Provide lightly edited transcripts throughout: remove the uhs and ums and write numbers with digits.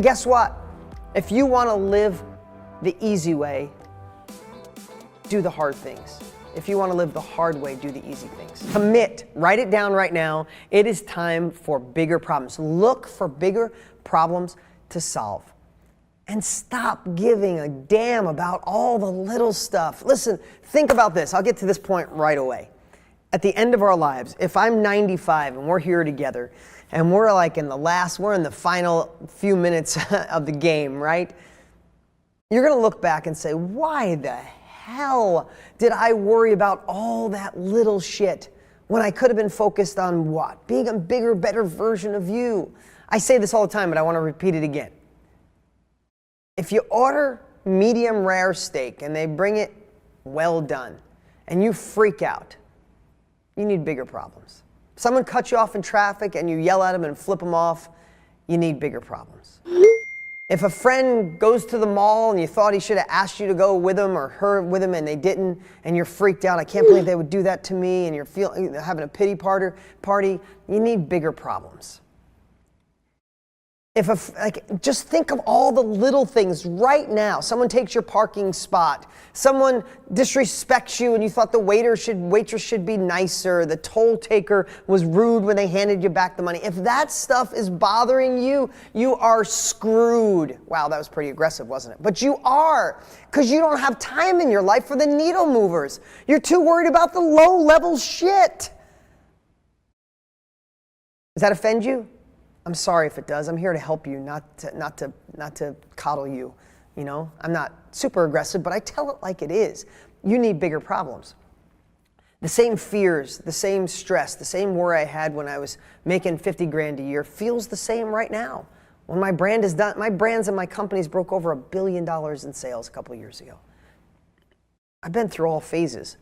Guess what? If you want to live the easy way, do the hard things. If you want to live the hard way, do the easy things. Commit. Write it down right now. It is time for bigger problems. Look for bigger problems to solve. And stop giving a damn about all the little stuff. Listen, think about this. I'll get to this point right away. At the end of our lives, if I'm 95 and we're here together, and we're like in the final few minutes of the game, right? You're gonna look back and say, why the hell did I worry about all that little shit when I could have been focused on what? Being a bigger, better version of you. I say this all the time, but I want to repeat it again. If you order medium rare steak and they bring it well done and you freak out, you need bigger problems. Someone cuts you off in traffic and you yell at them and flip them off, you need bigger problems. If a friend goes to the mall and you thought he should have asked you to go with him or her with him and they didn't, and you're freaked out, I can't believe they would do that to me, and you're having a pity party, you need bigger problems. Just think of all the little things right now. Someone takes your parking spot. Someone disrespects you and you thought the waitress should be nicer. The toll taker was rude when they handed you back the money. If that stuff is bothering you, you are screwed. Wow, that was pretty aggressive, wasn't it? But you are, because you don't have time in your life for the needle movers. You're too worried about the low-level shit. Does that offend you? I'm sorry if it does. I'm here to help you, not to coddle you. You know, I'm not super aggressive, but I tell it like it is. You need bigger problems. The same fears, the same stress, the same worry I had when I was making 50 grand a year feels the same right now. When my brand is done, my brands and my companies broke over $1 billion in sales a couple of years ago. I've been through all phases.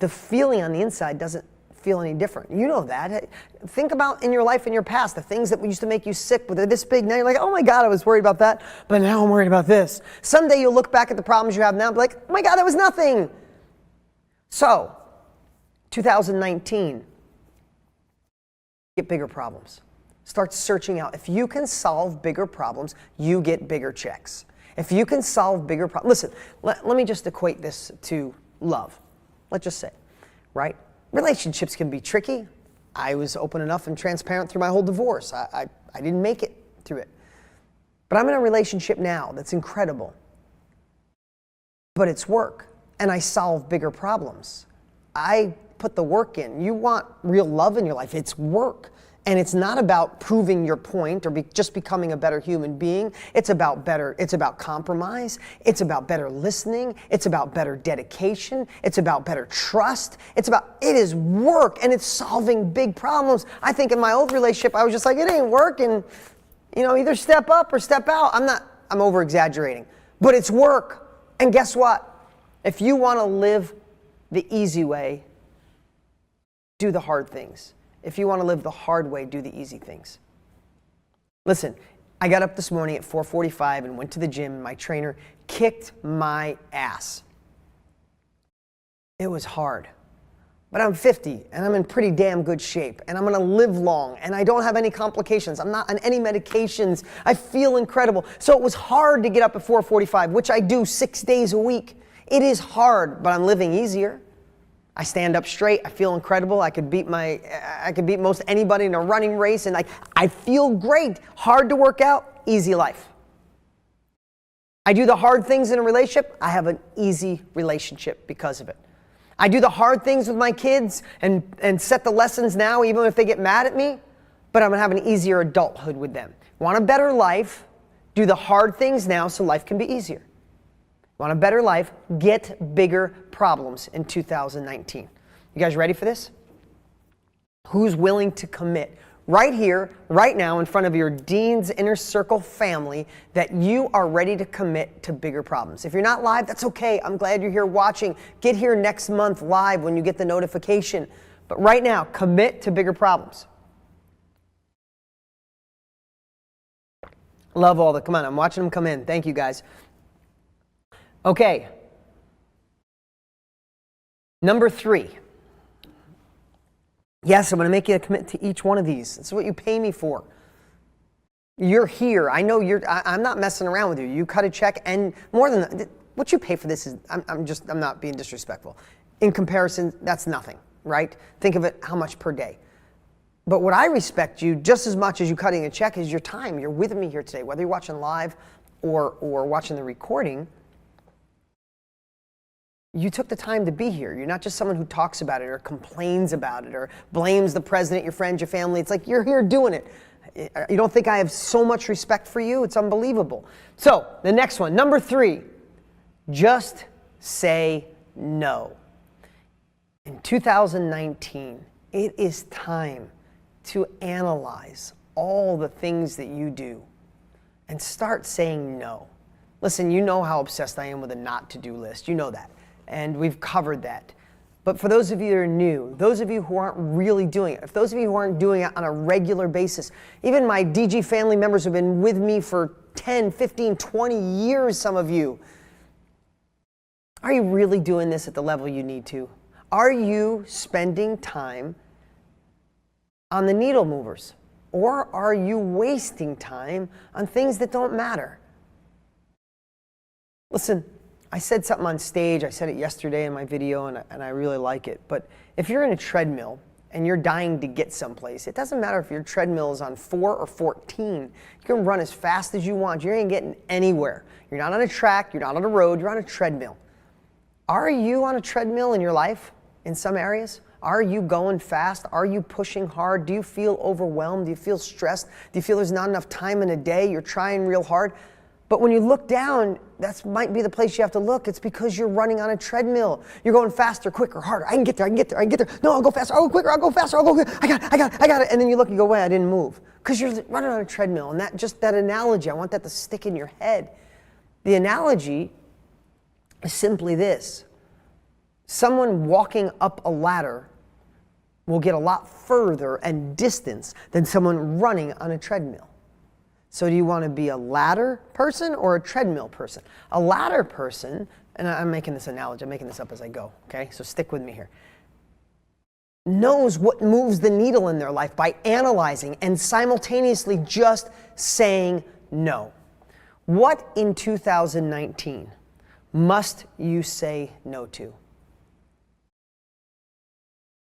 The feeling on the inside doesn't feel any different. You know that. Think about in your life in your past, the things that used to make you sick, but they're this big. Now you're like, oh my God, I was worried about that, but now I'm worried about this. Someday you'll look back at the problems you have now and be like, oh my God, that was nothing. So, 2019, get bigger problems. Start searching out. If you can solve bigger problems, you get bigger checks. If you can solve bigger problems, listen, let me just equate this to love. Let's just say, right? Relationships can be tricky. I was open enough and transparent through my whole divorce. I didn't make it through it. But I'm in a relationship now that's incredible. But it's work, and I solve bigger problems. I put the work in. You want real love in your life, it's work. And it's not about proving your point or just becoming a better human being. It's about compromise. It's about better listening. It's about better dedication. It's about better trust. it is work, and it's solving big problems. I think in my old relationship, I was just like, it ain't working. You know, either step up or step out. I'm over exaggerating, but it's work. And guess what? If you want to live the easy way, do the hard things. If you want to live the hard way, do the easy things. Listen, I got up this morning at 4:45 and went to the gym. My trainer kicked my ass. It was hard. But I'm 50 and I'm in pretty damn good shape and I'm going to live long and I don't have any complications. I'm not on any medications. I feel incredible. So it was hard to get up at 4:45, which I do 6 days a week. It is hard, but I'm living easier. I stand up straight. I feel incredible. I could beat most anybody in a running race, and I feel great. Hard to work out, easy life. I do the hard things in a relationship. I have an easy relationship because of it. I do the hard things with my kids and set the lessons now, even if they get mad at me, but I'm gonna have an easier adulthood with them. Want a better life? Do the hard things now so life can be easier. Want a better life? Get bigger problems in 2019. You guys ready for this? Who's willing to commit right here, right now, in front of your Dean's Inner Circle family, that you are ready to commit to bigger problems? If you're not live, that's okay. I'm glad you're here watching. Get here next month live when you get the notification. But right now, commit to bigger problems. Love all the, come on, I'm watching them come in. Thank you, guys. Okay, number 3. Yes, I'm going to make you a commit to each one of these. This is what you pay me for. You're here. I know I'm not messing around with you. You cut a check, and more than that, what you pay for this is, I'm not being disrespectful. In comparison, that's nothing, right? Think of it, how much per day. But what I respect you just as much as you cutting a check is your time. You're with me here today, whether you're watching live or watching the recording. You took the time to be here. You're not just someone who talks about it or complains about it or blames the president, your friends, your family. It's like you're here doing it. You don't think I have so much respect for you? It's unbelievable. So the next one, number 3, just say no. In 2019, it is time to analyze all the things that you do and start saying no. Listen, you know how obsessed I am with a not to-do list. You know that. And we've covered that. But for those of you that are new, those of you who aren't really doing it, if those of you who aren't doing it on a regular basis, even my DG family members who have been with me for 10, 15, 20 years, some of you, are you really doing this at the level you need to? Are you spending time on the needle movers? Or are you wasting time on things that don't matter? Listen, I said something on stage, I said it yesterday in my video, and I really like it. But if you're in a treadmill and you're dying to get someplace, it doesn't matter if your treadmill is on 4 or 14. You can run as fast as you want. You ain't getting anywhere. You're not on a track, you're not on a road, you're on a treadmill. Are you on a treadmill in your life in some areas? Are you going fast? Are you pushing hard? Do you feel overwhelmed? Do you feel stressed? Do you feel there's not enough time in a day? You're trying real hard. But when you look down, that might be the place you have to look. It's because you're running on a treadmill. You're going faster, quicker, harder. I can get there, I can get there, I can get there. No, I'll go faster, I'll go quicker, I'll go faster, I'll go quicker. I got it. And then you look and go, wait, I didn't move. Because you're running on a treadmill. And that analogy, I want that to stick in your head. The analogy is simply this. Someone walking up a ladder will get a lot further and distance than someone running on a treadmill. So do you want to be a ladder person or a treadmill person? A ladder person, and I'm making this analogy, I'm making this up as I go, okay? So stick with me here. Knows what moves the needle in their life by analyzing and simultaneously just saying no. What in 2019 must you say no to?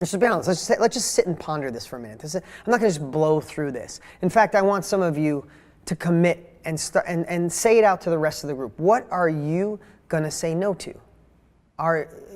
Let's just be honest. Let's just sit and ponder this for a minute. I'm not going to just blow through this. In fact, I want some of you to commit and start and say it out to the rest of the group. What are you going to say no to?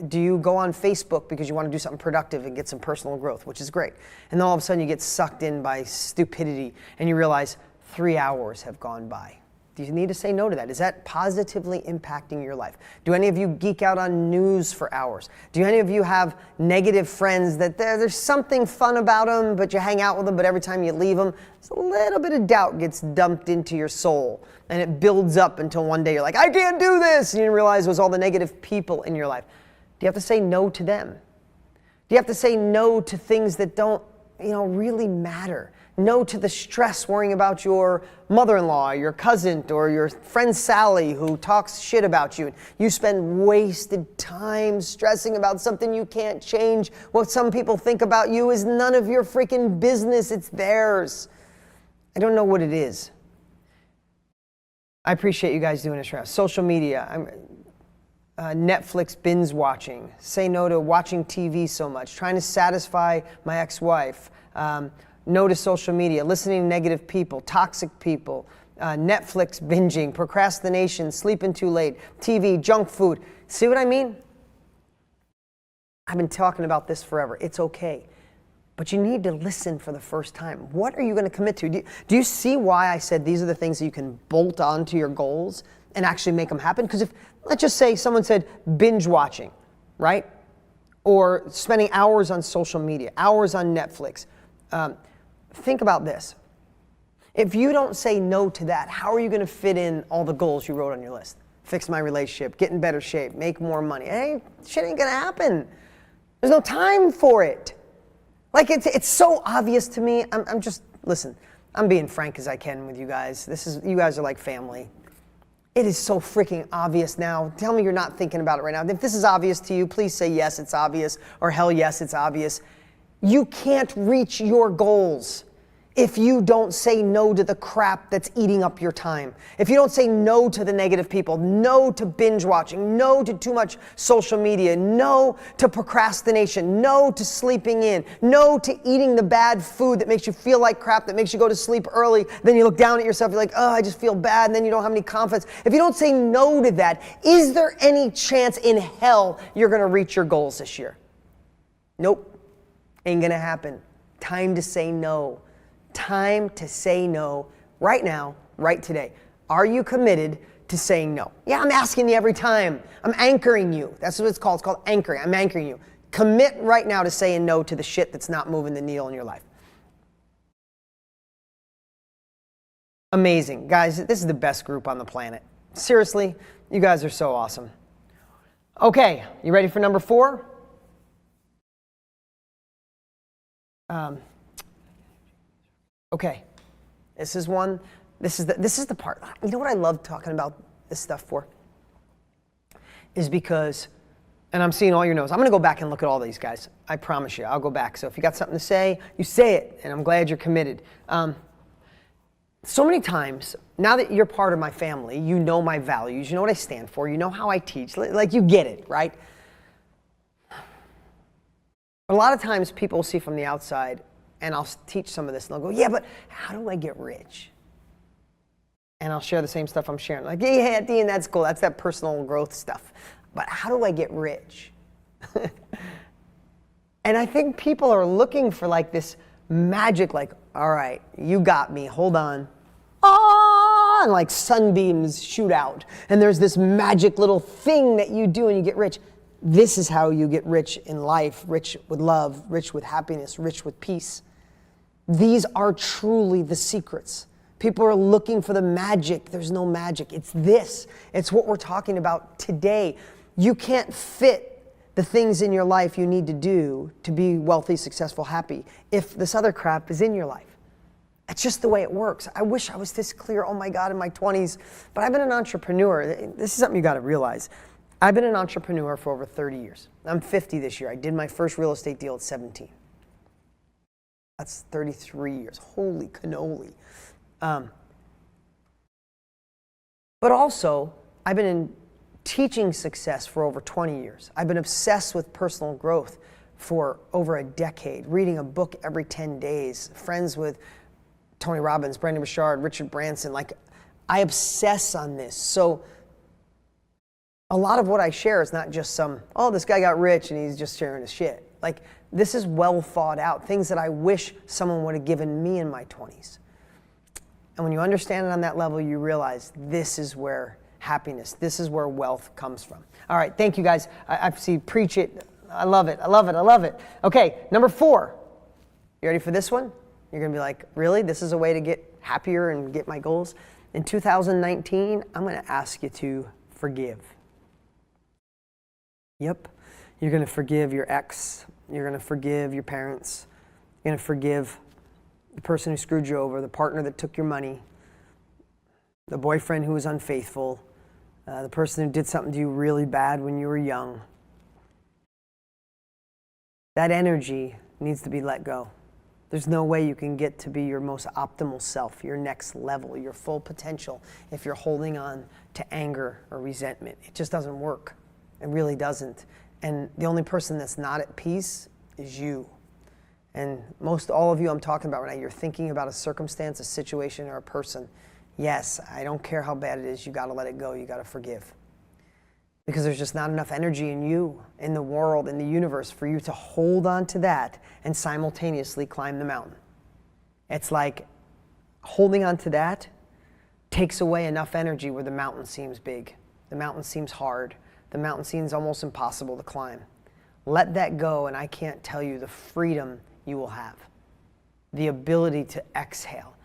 Do you go on Facebook because you want to do something productive and get some personal growth, which is great, and then all of a sudden you get sucked in by stupidity and you realize 3 hours have gone by? Do you need to say no to that? Is that positively impacting your life? Do any of you geek out on news for hours? Do any of you have negative friends that there's something fun about them, but you hang out with them, but every time you leave them, a little bit of doubt gets dumped into your soul, and it builds up until one day you're like, I can't do this, and you realize it was all the negative people in your life. Do you have to say no to them? Do you have to say no to things that don't, really matter? No to the stress worrying about your mother-in-law, your cousin, or your friend Sally who talks shit about you. You spend wasted time stressing about something you can't change. What some people think about you is none of your freaking business. It's theirs. I don't know what it is. I appreciate you guys doing this for us. Social media, Netflix binge watching. Say no to watching TV so much. Trying to satisfy my ex-wife. No to social media, listening to negative people, toxic people, Netflix binging, procrastination, sleeping too late, TV, junk food. See what I mean? I've been talking about this forever. It's okay. But you need to listen for the first time. What are you going to commit to? Do you see why I said these are the things that you can bolt onto your goals and actually make them happen? Because if, let's just say someone said binge watching, right? Or spending hours on social media, hours on Netflix. Think about this. If you don't say no to that, how are you going to fit in all the goals you wrote on your list? Fix my relationship, get in better shape, make more money. Shit ain't going to happen. There's no time for it. Like, it's so obvious to me. Listen, I'm being frank as I can with you guys. You guys are like family. It is so freaking obvious now. Tell me you're not thinking about it right now. If this is obvious to you, please say yes, it's obvious, or hell yes, it's obvious. You can't reach your goals if you don't say no to the crap that's eating up your time, if you don't say no to the negative people, no to binge watching, no to too much social media, no to procrastination, no to sleeping in, no to eating the bad food that makes you feel like crap, that makes you go to sleep early, then you look down at yourself, you're like, oh, I just feel bad, and then you don't have any confidence. If you don't say no to that, is there any chance in hell you're gonna reach your goals this year? Nope, ain't gonna happen. Time to say no. Time to say no right now, right today. Are you committed to saying no? Yeah, I'm asking you every time. I'm anchoring you. That's what it's called. It's called anchoring. I'm anchoring you. Commit right now to saying no to the shit that's not moving the needle in your life. Amazing. Guys, this is the best group on the planet. Seriously, you guys are so awesome. Okay, you ready for number 4? Okay, this is the part. You know what I love talking about this stuff for? Is because, and I'm seeing all your notes. I'm gonna go back and look at all these guys. I promise you, I'll go back. So if you got something to say, you say it, and I'm glad you're committed. So many times, now that you're part of my family, you know my values, you know what I stand for, you know how I teach, like you get it, right? A lot of times people will see from the outside, and I'll teach some of this, and they'll go, yeah, but how do I get rich? And I'll share the same stuff I'm sharing. Like, yeah, Dean, that's cool. That's that personal growth stuff. But how do I get rich? And I think people are looking for like this magic, like, all right, you got me, hold on. Ah, and like sunbeams shoot out. And there's this magic little thing that you do and you get rich. This is how you get rich in life, rich with love, rich with happiness, rich with peace. These are truly the secrets. People are looking for the magic. There's no magic. It's this. It's what we're talking about today. You can't fit the things in your life you need to do to be wealthy, successful, happy if this other crap is in your life. It's just the way it works. I wish I was this clear, oh my God, in my 20s. But I've been an entrepreneur. This is something you got to realize. I've been an entrepreneur for over 30 years. I'm 50 this year. I did my first real estate deal at 17. That's 33 years. Holy cannoli. But also, I've been in teaching success for over 20 years. I've been obsessed with personal growth for over a decade, reading a book every 10 days, friends with Tony Robbins, Brendon Burchard, Richard Branson. Like, I obsess on this. So a lot of what I share is not just some, oh, this guy got rich and he's just sharing his shit. Like, this is well thought out, things that I wish someone would have given me in my 20s. And when you understand it on that level, you realize this is where happiness, this is where wealth comes from. All right, thank you guys. I see, preach it. I love it, I love it, I love it. Okay, number 4. You ready for this one? You're gonna be like, really? This is a way to get happier and get my goals? In 2019, I'm gonna ask you to forgive. Yep, you're gonna forgive your ex. You're gonna forgive your parents. You're gonna forgive the person who screwed you over, the partner that took your money, the boyfriend who was unfaithful, the person who did something to you really bad when you were young. That energy needs to be let go. There's no way you can get to be your most optimal self, your next level, your full potential, if you're holding on to anger or resentment. It just doesn't work. It really doesn't. And the only person that's not at peace is you. And most all of you I'm talking about right now, you're thinking about a circumstance, a situation, or a person. Yes, I don't care how bad it is, you gotta let it go, you gotta forgive. Because there's just not enough energy in you, in the world, in the universe, for you to hold on to that and simultaneously climb the mountain. It's like holding on to that takes away enough energy where the mountain seems big, the mountain seems hard, the mountain seems almost impossible to climb. Let that go, and I can't tell you the freedom you will have, the ability to exhale.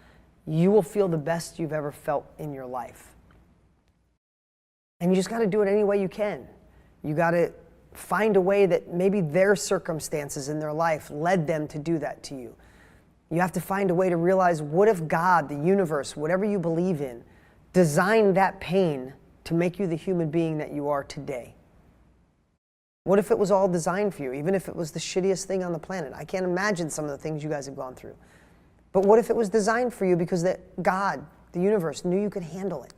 You will feel the best you've ever felt in your life. And you just got to do it any way you can. You got to find a way that maybe their circumstances in their life led them to do that to you. You have to find a way to realize, what if God, the universe, whatever you believe in, designed that pain to make you the human being that you are today? What if it was all designed for you, even if it was the shittiest thing on the planet? I can't imagine some of the things you guys have gone through. But what if it was designed for you because that God, the universe, knew you could handle it?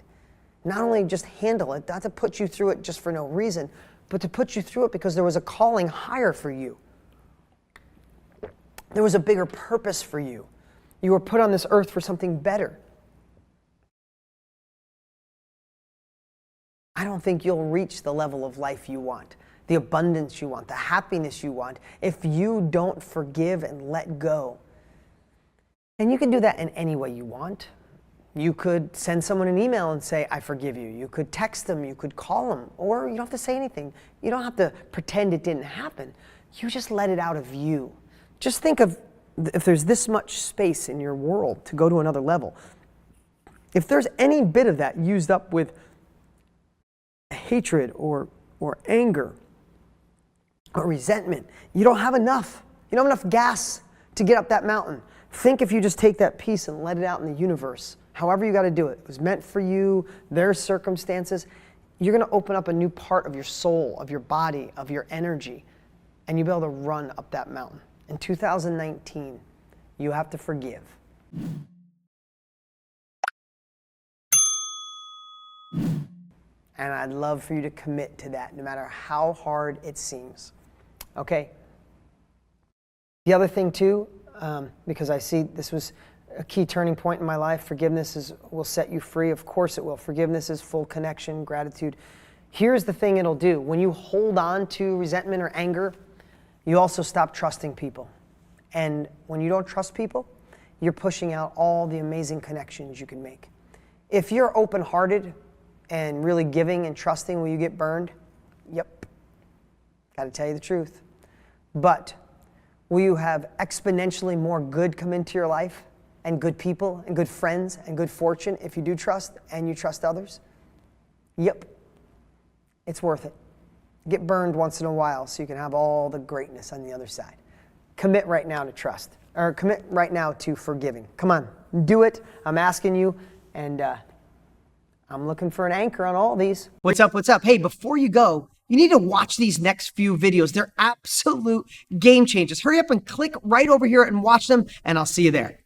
Not only just handle it, not to put you through it just for no reason, but to put you through it because there was a calling higher for you. There was a bigger purpose for you. You were put on this earth for something better. I don't think you'll reach the level of life you want, the abundance you want, the happiness you want, if you don't forgive and let go. And you can do that in any way you want. You could send someone an email and say, I forgive you. You could text them, you could call them, or you don't have to say anything. You don't have to pretend it didn't happen. You just let it out of you. Just think of if there's this much space in your world to go to another level. If there's any bit of that used up with hatred or anger or resentment, you don't have enough. You don't have enough gas to get up that mountain. Think if you just take that piece and let it out in the universe, however you got to do it. It was meant for you, their circumstances. You're going to open up a new part of your soul, of your body, of your energy, and you'll be able to run up that mountain. In 2019, you have to forgive. And I'd love for you to commit to that, no matter how hard it seems. Okay? The other thing too, because I see this was a key turning point in my life, forgiveness will set you free. Of course it will. Forgiveness is full connection, gratitude. Here's the thing it'll do. When you hold on to resentment or anger, you also stop trusting people. And when you don't trust people, you're pushing out all the amazing connections you can make. If you're open-hearted and really giving and trusting, will you get burned? Yep. Got to tell you the truth. But will you have exponentially more good come into your life, and good people and good friends and good fortune if you do trust and you trust others? Yep. It's worth it. Get burned once in a while so you can have all the greatness on the other side. Commit right now to trust, or commit right now to forgiving. Come on, do it. I'm asking you, and I'm looking for an anchor on all these. What's up? What's up? Hey, before you go, you need to watch these next few videos. They're absolute game changers. Hurry up and click right over here and watch them, and I'll see you there.